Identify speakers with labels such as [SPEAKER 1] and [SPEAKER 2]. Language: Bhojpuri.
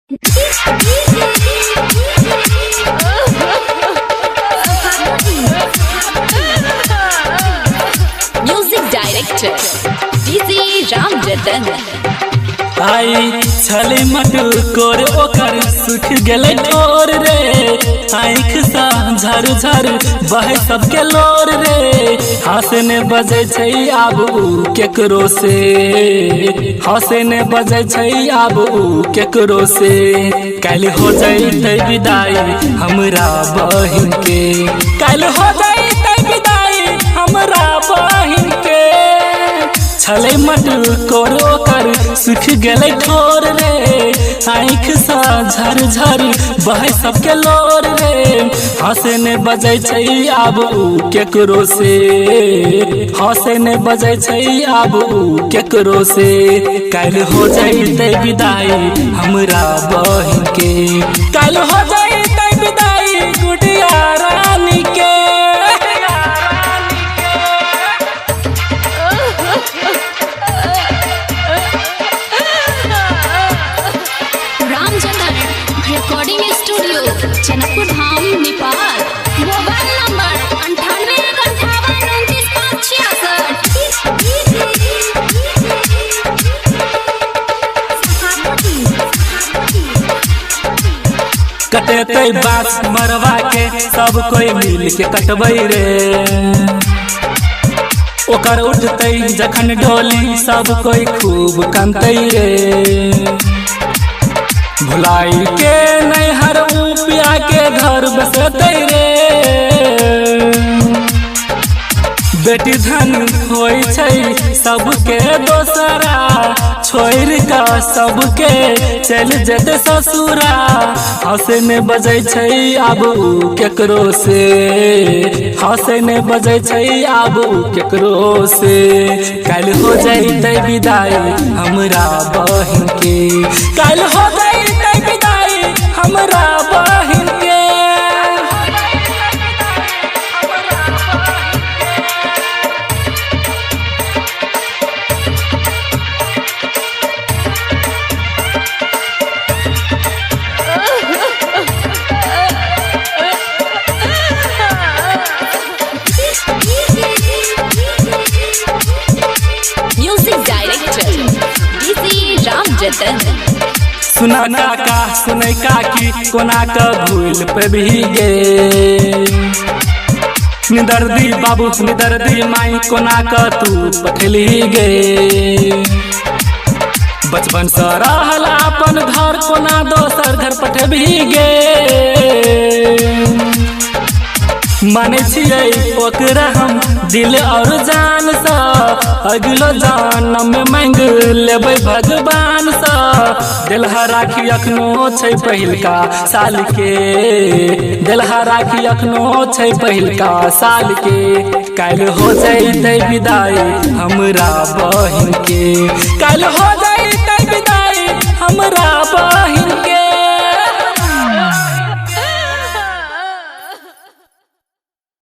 [SPEAKER 1] म्यूजिक डायरेक्टर डीजे राम जतन।
[SPEAKER 2] आई छले मटकोर ओकर सुख गेले ठोर रे, आँख सा झर झर बहे सबके लोर रे। हंसने बजे छै आब उ केकरो से, हंसने बजे छै आब उ केकरो से। कल हो जैते विदाई हमरा बहिन के, कल हो जैते विदाई हमरा बहिन के। छले मटकोर ओकर सुख गेले ठोर रे, आँख सा झर झर बहे सबके लोर रे। हंसने बजे छै आब उ केकरो से, हंसने बजे छै आब उ केकरो से। कल हो जैते विदाई हमरा बहिन के, कल हो जैते विदाई गुड़िया रानी के।
[SPEAKER 1] Recording studio Janakpur Dham Nepal. Mobile number 98
[SPEAKER 2] कटेते बास मरवा के सब कोई मिल के कटबै रे। ओकर उठते जखन डोली सब कोई खूब कानते रे। भुलाई के नैहर पिया के घर बसते रे। बेटी धन होई छै सबके दोसरा, छोड़ का सबके चल जेते ससुरा। हंसने बजे छै आब उ केकरो से, हंसने बजे छै आब उ केकरो से। कल हो जैते विदाई हमरा बहिन के, कल हो जैते विदाई हमरा बहिन के।
[SPEAKER 1] म्यूजिक डायरेक्टर डीजे राम जतन।
[SPEAKER 2] सुना काका सुनै काकी कोना क भूल पे भी गे। निदर्दी बाबू निदर्दी माई कोना क तू पठली गे। बचपन से रहल अपन घर कोना दोसर घर पठबी गे। माने छियै ओकरा हम दिल और जान सा, अगलो जन्म में मांग लेबै भगवान सा। दिलहा राखी अखनो छै पहिलका साल के, दिलहा राखी अखनो छै पहिलका साल के। कल हो जैते विदाई हमरा बहिन के, कल हो